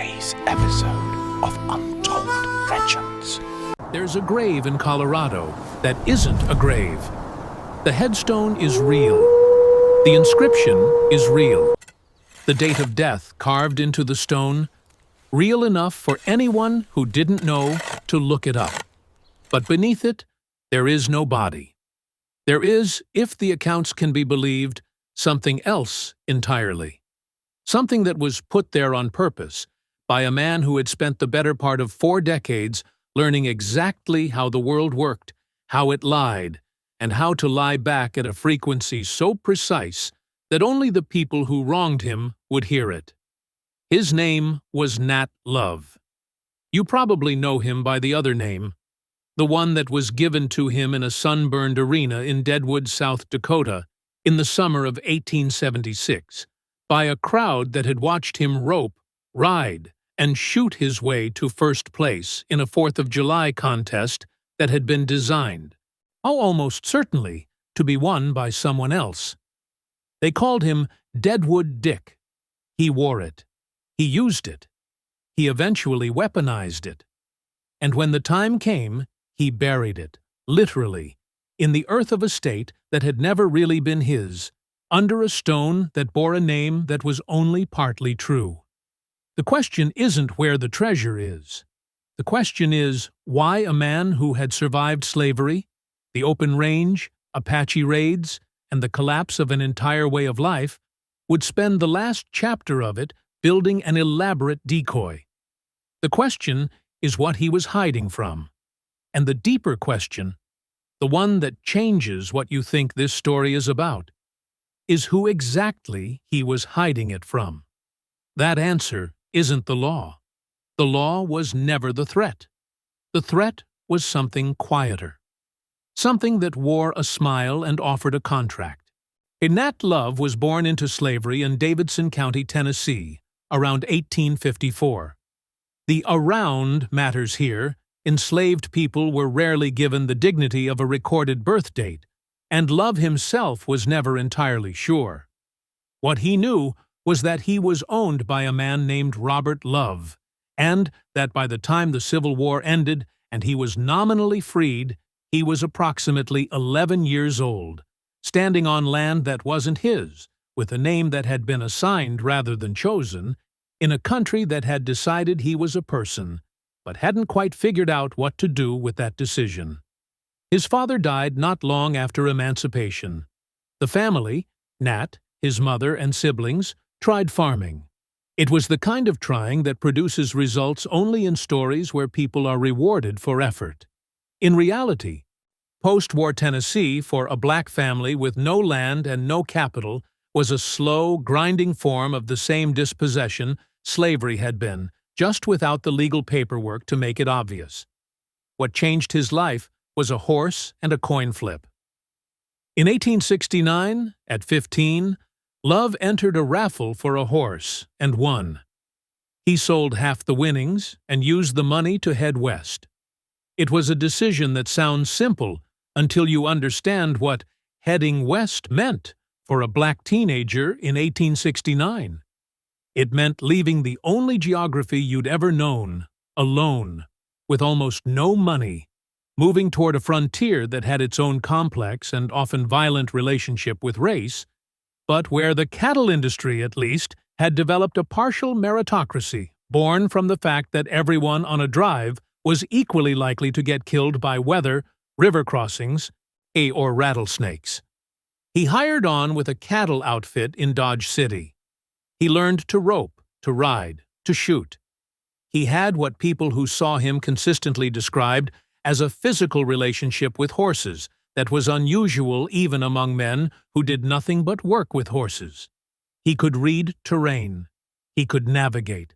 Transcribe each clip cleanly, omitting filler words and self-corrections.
today's episode of Untold Legends. There's a grave in Colorado that isn't a grave. The headstone is real. The inscription is real. The date of death carved into the stone, real enough for anyone who didn't know to look it up. But beneath it, there is no body. There is, if the accounts can be believed, something else entirely. Something that was put there on purpose by a man who had spent the better part of 4 decades learning exactly how the world worked, how it lied, and how to lie back at a frequency so precise that only the people who wronged him would hear it. His name was Nat Love. You probably know him by the other name, the one that was given to him in a sunburned arena in Deadwood, South Dakota, in the summer of 1876, by a crowd that had watched him rope, ride, and shoot his way to first place in a 4th of July contest that had been designed, almost certainly, to be won by someone else. They called him Deadwood Dick. He wore it. He used it. He eventually weaponized it. And when the time came, he buried it, literally, in the earth of a state that had never really been his, under a stone that bore a name that was only partly true. The question isn't where the treasure is. The question is why a man who had survived slavery, the open range, Apache raids, and the collapse of an entire way of life would spend the last chapter of it building an elaborate decoy. The question is what he was hiding from. And the deeper question, the one that changes what you think this story is about, is who exactly he was hiding it from. That answer isn't the law. The law was never the threat. The threat was something quieter. Something that wore a smile and offered a contract. Nat Love was born into slavery in Davidson County, Tennessee, around 1854. The around matters here. Enslaved people were rarely given the dignity of a recorded birth date, and Love himself was never entirely sure. What he knew was that he was owned by a man named Robert Love, and that by the time the Civil War ended and he was nominally freed, he was approximately 11 years old, standing on land that wasn't his, with a name that had been assigned rather than chosen, in a country that had decided he was a person, but hadn't quite figured out what to do with that decision. His father died not long after emancipation. The family, Nat, his mother, and siblings, tried farming. It was the kind of trying that produces results only in stories where people are rewarded for effort. In reality, post-war Tennessee for a black family with no land and no capital was a slow, grinding form of the same dispossession slavery had been, just without the legal paperwork to make it obvious. What changed his life was a horse and a coin flip. In 1869, at 15, Love entered a raffle for a horse and won. He sold half the winnings and used the money to head west. It was a decision that sounds simple until you understand what heading west meant for a black teenager in 1869. It meant leaving the only geography you'd ever known, alone, with almost no money, moving toward a frontier that had its own complex and often violent relationship with race, but where the cattle industry, at least, had developed a partial meritocracy born from the fact that everyone on a drive was equally likely to get killed by weather, river crossings, or rattlesnakes. He hired on with a cattle outfit in Dodge City. He learned to rope, to ride, to shoot. He had what people who saw him consistently described as a physical relationship with horses that was unusual even among men who did nothing but work with horses. He could read terrain. He could navigate.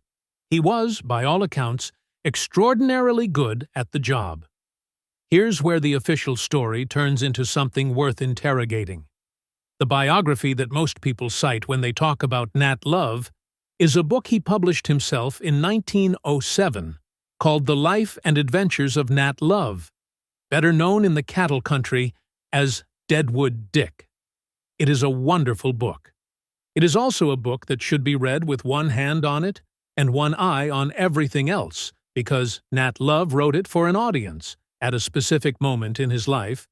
He was, by all accounts, extraordinarily good at the job. Here's where the official story turns into something worth interrogating. The biography that most people cite when they talk about Nat Love is a book he published himself in 1907 called The Life and Adventures of Nat Love, better known in the cattle country as Deadwood Dick. It is a wonderful book. It is also a book that should be read with one hand on it and one eye on everything else, because Nat Love wrote it for an audience at a specific moment in his life,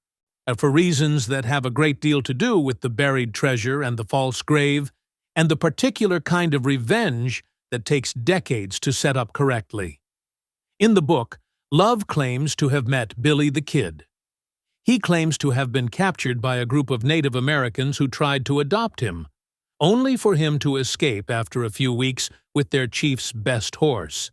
for reasons that have a great deal to do with the buried treasure and the false grave, and the particular kind of revenge that takes decades to set up correctly. In the book, Love claims to have met Billy the Kid. He claims to have been captured by a group of Native Americans who tried to adopt him, only for him to escape after a few weeks with their chief's best horse.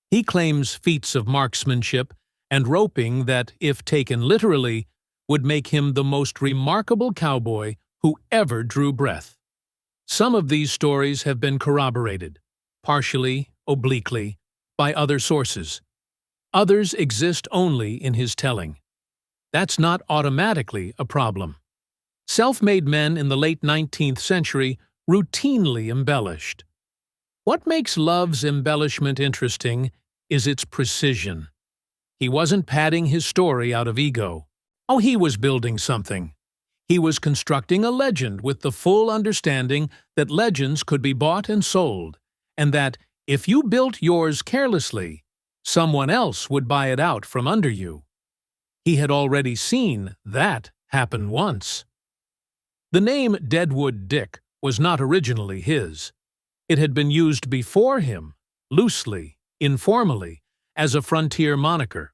He claims feats of marksmanship and roping that, if taken literally, would make him the most remarkable cowboy who ever drew breath. Some of these stories have been corroborated, partially, obliquely, by other sources. Others exist only in his telling. That's not automatically a problem. Self-made men in the late 19th century routinely embellished. What makes Love's embellishment interesting is its precision. He wasn't padding his story out of ego. Oh, he was building something. He was constructing a legend with the full understanding that legends could be bought and sold, and that, if you built yours carelessly, someone else would buy it out from under you. He had already seen that happen once. The name Deadwood Dick was not originally his. It had been used before him, loosely, informally, as a frontier moniker.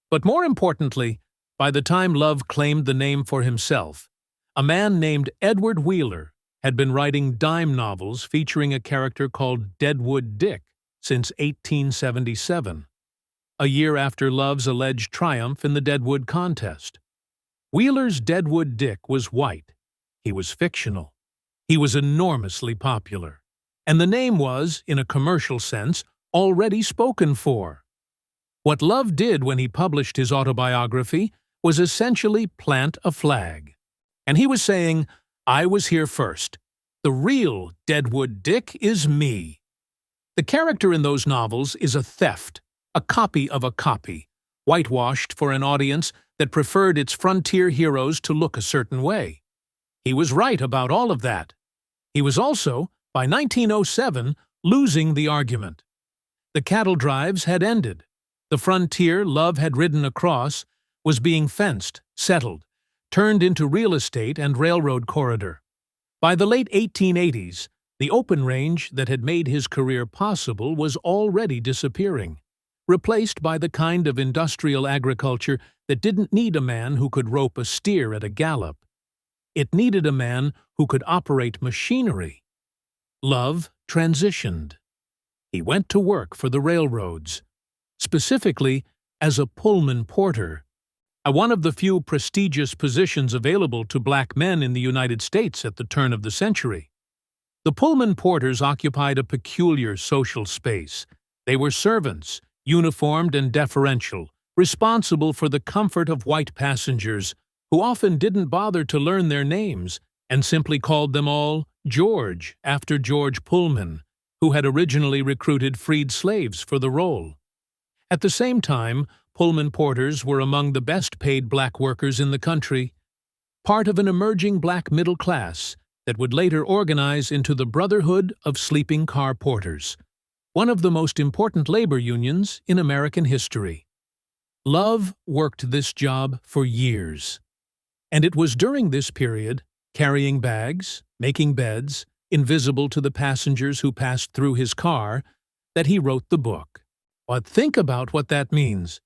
But more importantly, by the time Love claimed the name for himself, a man named Edward Wheeler had been writing dime novels featuring a character called Deadwood Dick since 1877, a year after Love's alleged triumph in the Deadwood contest. Wheeler's Deadwood Dick was white. He was fictional. He was enormously popular. And the name was, in a commercial sense, already spoken for. What Love did when he published his autobiography was essentially plant a flag. And he was saying, I was here first. The real Deadwood Dick is me. The character in those novels is a theft, a copy of a copy, whitewashed for an audience that preferred its frontier heroes to look a certain way. He was right about all of that. He was also, by 1907, losing the argument. The cattle drives had ended. The frontier Love had ridden across was being fenced, settled, turned into real estate and railroad corridor. By the late 1880s, the open range that had made his career possible was already disappearing, replaced by the kind of industrial agriculture that didn't need a man who could rope a steer at a gallop. It needed a man who could operate machinery. Love transitioned. He went to work for the railroads, specifically as a Pullman porter, one of the few prestigious positions available to black men in the United States at the turn of the century. The Pullman porters occupied a peculiar social space. They were servants, uniformed and deferential, responsible for the comfort of white passengers, who often didn't bother to learn their names and simply called them all George after George Pullman, who had originally recruited freed slaves for the role. At the same time, Pullman porters were among the best-paid black workers in the country, part of an emerging black middle class that would later organize into the Brotherhood of Sleeping Car Porters, one of the most important labor unions in American history. Love worked this job for years, and it was during this period, carrying bags, making beds, invisible to the passengers who passed through his car, that he wrote the book. But think about what that means.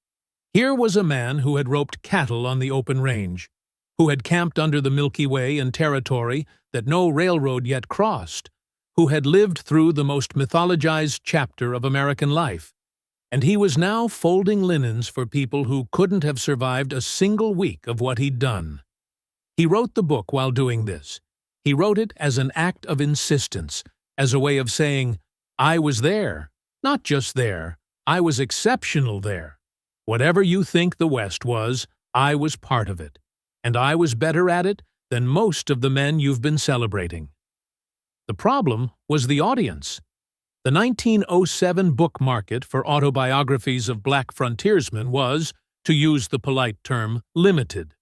Here was a man who had roped cattle on the open range, who had camped under the Milky Way in territory that no railroad yet crossed, who had lived through the most mythologized chapter of American life, and he was now folding linens for people who couldn't have survived a single week of what he'd done. He wrote the book while doing this. He wrote it as an act of insistence, as a way of saying, I was there, not just there, I was exceptional there. Whatever you think the West was, I was part of it, and I was better at it than most of the men you've been celebrating. The problem was the audience. The 1907 book market for autobiographies of black frontiersmen was, to use the polite term, limited.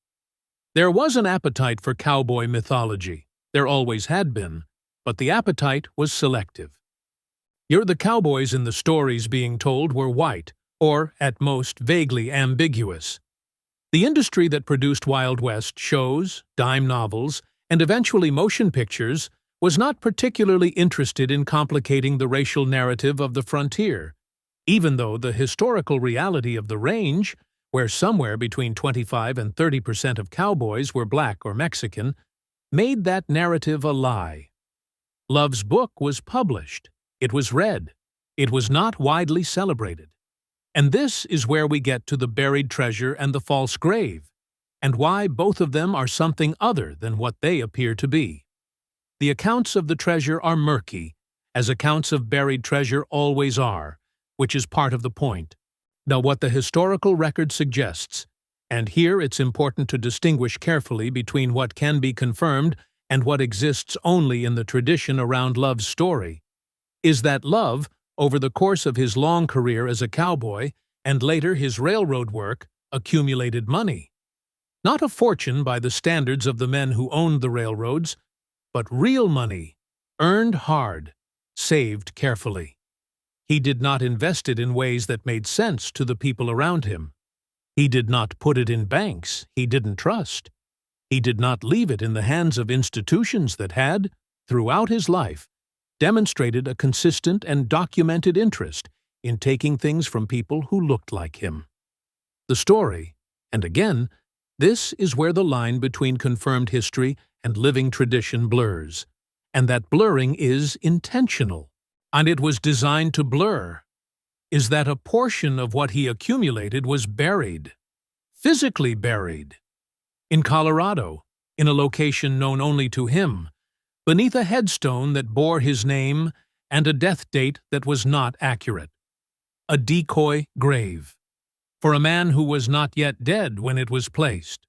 There was an appetite for cowboy mythology. There always had been, but the appetite was selective. The cowboys in the stories being told were white, or, at most, vaguely ambiguous. The industry that produced Wild West shows, dime novels, and eventually motion pictures was not particularly interested in complicating the racial narrative of the frontier, even though the historical reality of the range, where somewhere between 25 and 30% of cowboys were black or Mexican, made that narrative a lie. Love's book was published. It was read. It was not widely celebrated. And this is where we get to the buried treasure and the false grave, and why both of them are something other than what they appear to be. The accounts of the treasure are murky, as accounts of buried treasure always are, which is part of the point. Now, what the historical record suggests, and here it's important to distinguish carefully between what can be confirmed and what exists only in the tradition around Love's story, is that Love, over the course of his long career as a cowboy and later his railroad work, accumulated money. Not a fortune by the standards of the men who owned the railroads, but real money, earned hard, saved carefully. He did not invest it in ways that made sense to the people around him. He did not put it in banks he didn't trust. He did not leave it in the hands of institutions that had, throughout his life, demonstrated a consistent and documented interest in taking things from people who looked like him. The story, and again, this is where the line between confirmed history and living tradition blurs, and that blurring is intentional, and it was designed to blur, is that a portion of what he accumulated was buried, physically buried, in Colorado, in a location known only to him, beneath a headstone that bore his name and a death date that was not accurate. A decoy grave, for a man who was not yet dead when it was placed.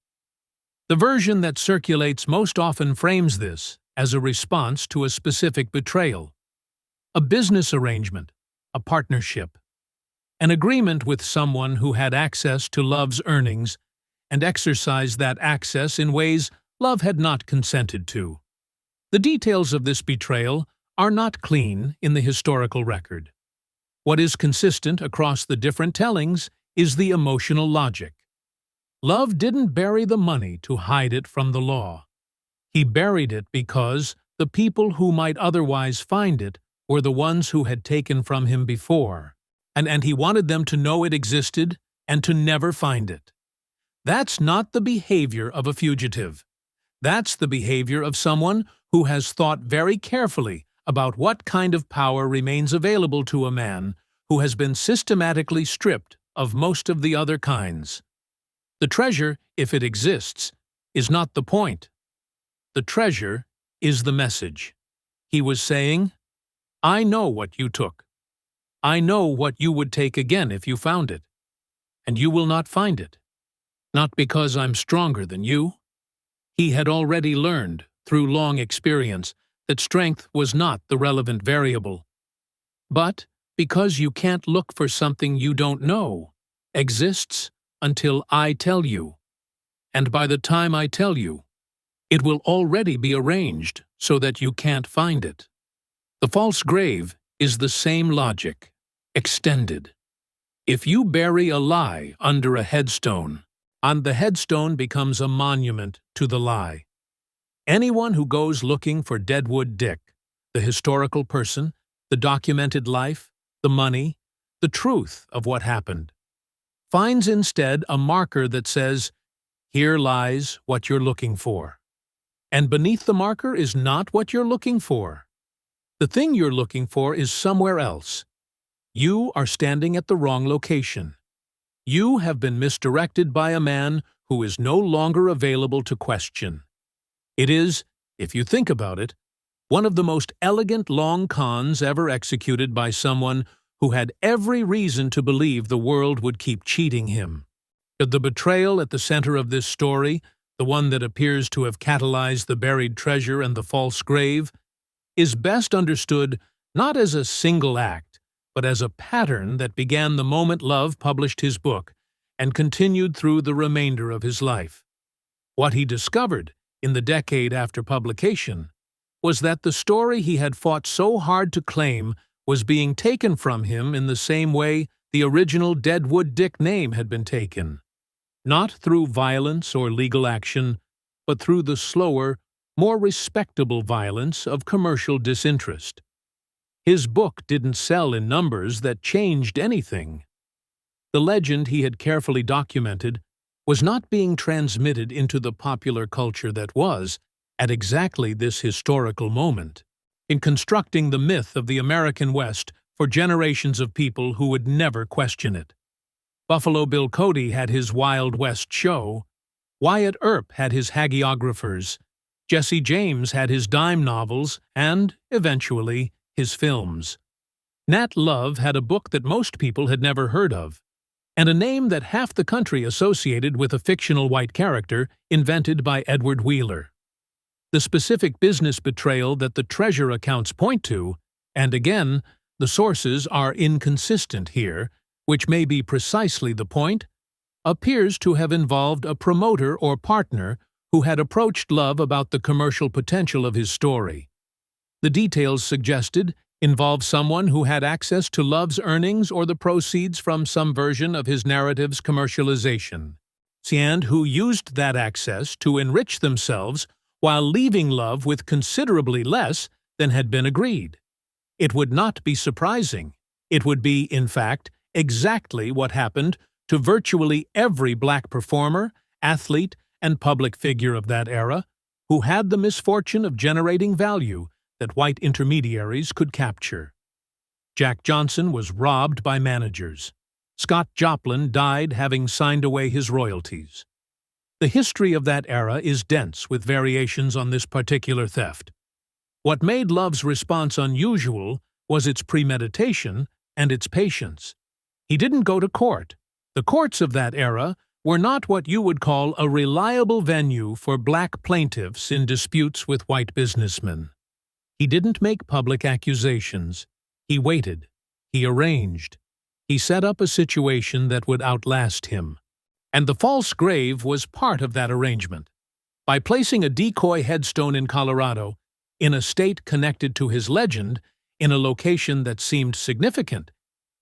The version that circulates most often frames this as a response to a specific betrayal, a business arrangement, a partnership, an agreement with someone who had access to Love's earnings and exercised that access in ways Love had not consented to. The details of this betrayal are not clean in the historical record. What is consistent across the different tellings is the emotional logic. Love didn't bury the money to hide it from the law. He buried it because the people who might otherwise find it were the ones who had taken from him before, and he wanted them to know it existed and to never find it. That's not the behavior of a fugitive. That's the behavior of someone who has thought very carefully about what kind of power remains available to a man who has been systematically stripped of most of the other kinds. The treasure, if it exists, is not the point. The treasure is the message. He was saying, I know what you took. I know what you would take again if you found it. And you will not find it. Not because I'm stronger than you. He had already learned, through long experience, that strength was not the relevant variable. But because you can't look for something you don't know, exists until I tell you. And by the time I tell you, it will already be arranged so that you can't find it. The false grave is the same logic, extended. If you bury a lie under a headstone, and the headstone becomes a monument to the lie. Anyone who goes looking for Deadwood Dick, the historical person, the documented life, the money, the truth of what happened, finds instead a marker that says, here lies what you're looking for. And beneath the marker is not what you're looking for. The thing you're looking for is somewhere else. You are standing at the wrong location. You have been misdirected by a man who is no longer available to question. It is, if you think about it, one of the most elegant long cons ever executed by someone who had every reason to believe the world would keep cheating him. The betrayal at the center of this story, the one that appears to have catalyzed the buried treasure and the false grave, is best understood not as a single act, but as a pattern that began the moment Love published his book and continued through the remainder of his life. What he discovered, in the decade after publication, was that the story he had fought so hard to claim was being taken from him in the same way the original Deadwood Dick name had been taken. Not through violence or legal action, but through the slower, more respectable violence of commercial disinterest. His book didn't sell in numbers that changed anything. The legend he had carefully documented was not being transmitted into the popular culture that was, at exactly this historical moment, in constructing the myth of the American West for generations of people who would never question it. Buffalo Bill Cody had his Wild West show, Wyatt Earp had his hagiographers, Jesse James had his dime novels, and, eventually, his films. Nat Love had a book that most people had never heard of, and a name that half the country associated with a fictional white character invented by Edward Wheeler. The specific business betrayal that the treasure accounts point to, and again, the sources are inconsistent here, which may be precisely the point, appears to have involved a promoter or partner who had approached Love about the commercial potential of his story. The details suggested involve someone who had access to Love's earnings or the proceeds from some version of his narrative's commercialization, and who used that access to enrich themselves while leaving Love with considerably less than had been agreed. It would not be surprising. It would be, in fact, exactly what happened to virtually every black performer, athlete, and public figure of that era who had the misfortune of generating value that white intermediaries could capture. Jack Johnson was robbed by managers. Scott Joplin died having signed away his royalties. The history of that era is dense with variations on this particular theft. What made Love's response unusual was its premeditation and its patience. He didn't go to court. The courts of that era were not what you would call a reliable venue for black plaintiffs in disputes with white businessmen. He didn't make public accusations. He waited. He arranged. He set up a situation that would outlast him. And the false grave was part of that arrangement. By placing a decoy headstone in Colorado, in a state connected to his legend, in a location that seemed significant,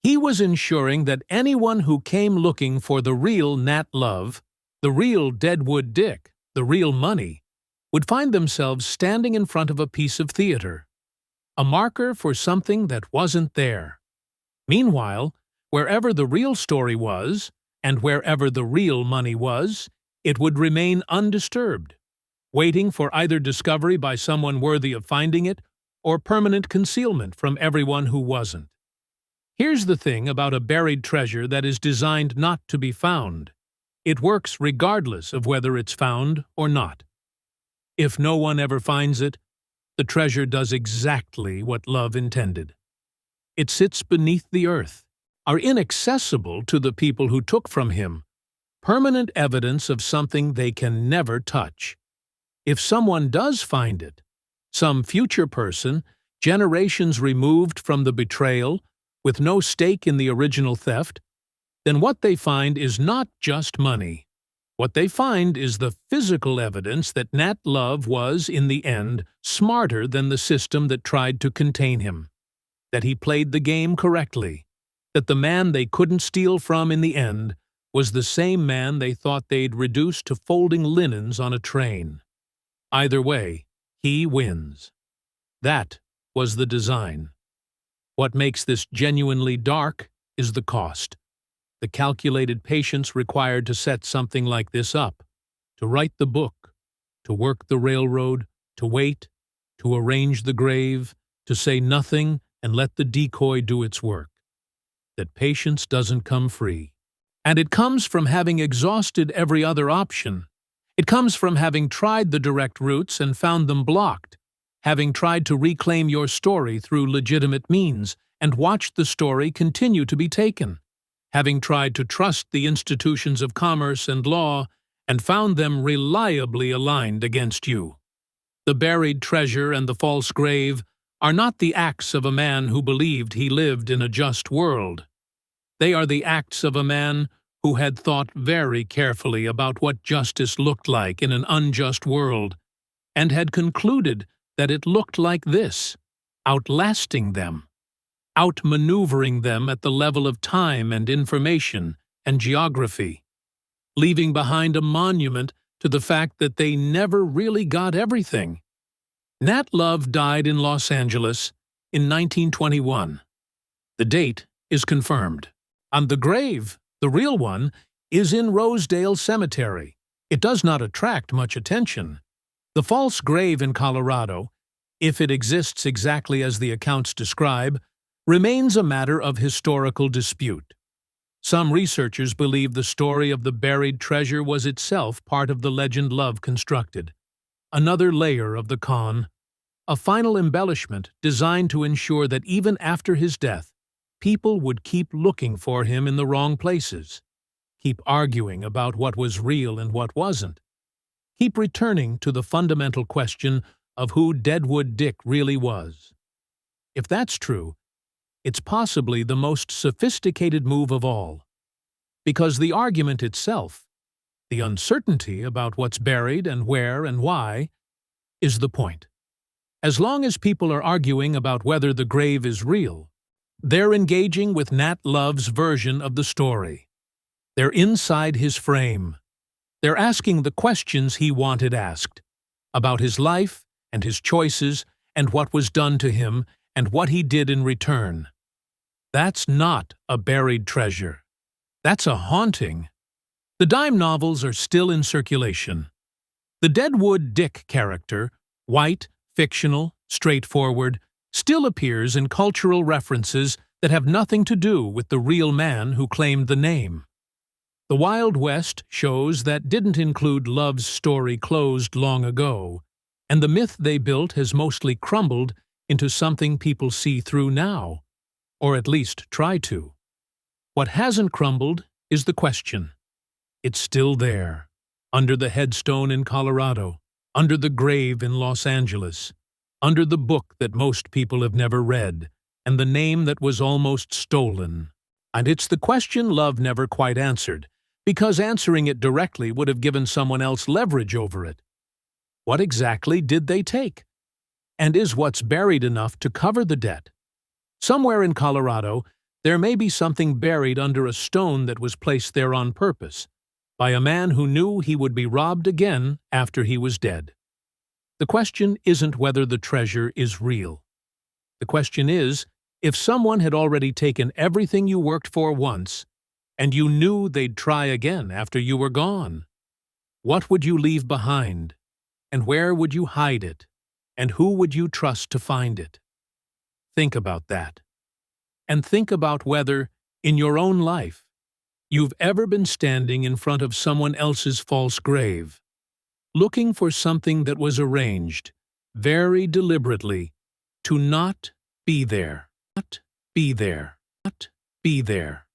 he was ensuring that anyone who came looking for the real Nat Love, the real Deadwood Dick, the real money, would find themselves standing in front of a piece of theater, a marker for something that wasn't there. Meanwhile, wherever the real story was, and wherever the real money was, it would remain undisturbed, waiting for either discovery by someone worthy of finding it or permanent concealment from everyone who wasn't. Here's the thing about a buried treasure that is designed not to be found. It works regardless of whether it's found or not. If no one ever finds it, the treasure does exactly what Love intended. It sits beneath the earth, are inaccessible to the people who took from him, permanent evidence of something they can never touch. If someone does find it, some future person, generations removed from the betrayal, with no stake in the original theft, then what they find is not just money. What they find is the physical evidence that Nat Love was, in the end, smarter than the system that tried to contain him, that he played the game correctly, that the man they couldn't steal from in the end was the same man they thought they'd reduce to folding linens on a train. Either way, he wins. That was the design. What makes this genuinely dark is the cost. The calculated patience required to set something like this up, to write the book, to work the railroad, to wait, to arrange the grave, to say nothing and let the decoy do its work. That patience doesn't come free. And it comes from having exhausted every other option. It comes from having tried the direct routes and found them blocked, having tried to reclaim your story through legitimate means and watched the story continue to be taken, having tried to trust the institutions of commerce and law and found them reliably aligned against you. The buried treasure and the false grave are not the acts of a man who believed he lived in a just world. They are the acts of a man who had thought very carefully about what justice looked like in an unjust world, and had concluded that it looked like this, outlasting them. outmaneuvering them at the level of time and information and geography, leaving behind a monument to the fact that they never really got everything. Nat Love died in Los Angeles in 1921. The date is confirmed. And the grave, the real one, is in Rosedale Cemetery. It does not attract much attention. The false grave in Colorado, if it exists exactly as the accounts describe, remains a matter of historical dispute. Some researchers believe the story of the buried treasure was itself part of the legend Love constructed. Another layer of the con, a final embellishment designed to ensure that even after his death, people would keep looking for him in the wrong places, keep arguing about what was real and what wasn't, keep returning to the fundamental question of who Deadwood Dick really was. If that's true, it's possibly the most sophisticated move of all, because the argument itself, the uncertainty about what's buried and where and why, is the point. As long as people are arguing about whether the grave is real, they're engaging with Nat Love's version of the story. They're inside his frame. They're asking the questions he wanted asked, about his life and his choices and what was done to him and what he did in return. That's not a buried treasure. That's a haunting. The dime novels are still in circulation. The Deadwood Dick character, white, fictional, straightforward, still appears in cultural references that have nothing to do with the real man who claimed the name. The Wild West shows that didn't include Love's story closed long ago, and the myth they built has mostly crumbled into something people see through now, or at least try to. What hasn't crumbled is the question. It's still there, under the headstone in Colorado, under the grave in Los Angeles, under the book that most people have never read, and the name that was almost stolen. And it's the question Love never quite answered, because answering it directly would have given someone else leverage over it. What exactly did they take? And is what's buried enough to cover the debt? Somewhere in Colorado, there may be something buried under a stone that was placed there on purpose, by a man who knew he would be robbed again after he was dead. The question isn't whether the treasure is real. The question is, if someone had already taken everything you worked for once, and you knew they'd try again after you were gone, what would you leave behind? And where would you hide it? And who would you trust to find it? Think about that. And think about whether, in your own life, you've ever been standing in front of someone else's false grave, looking for something that was arranged, very deliberately, to not be there, not be there, not be there.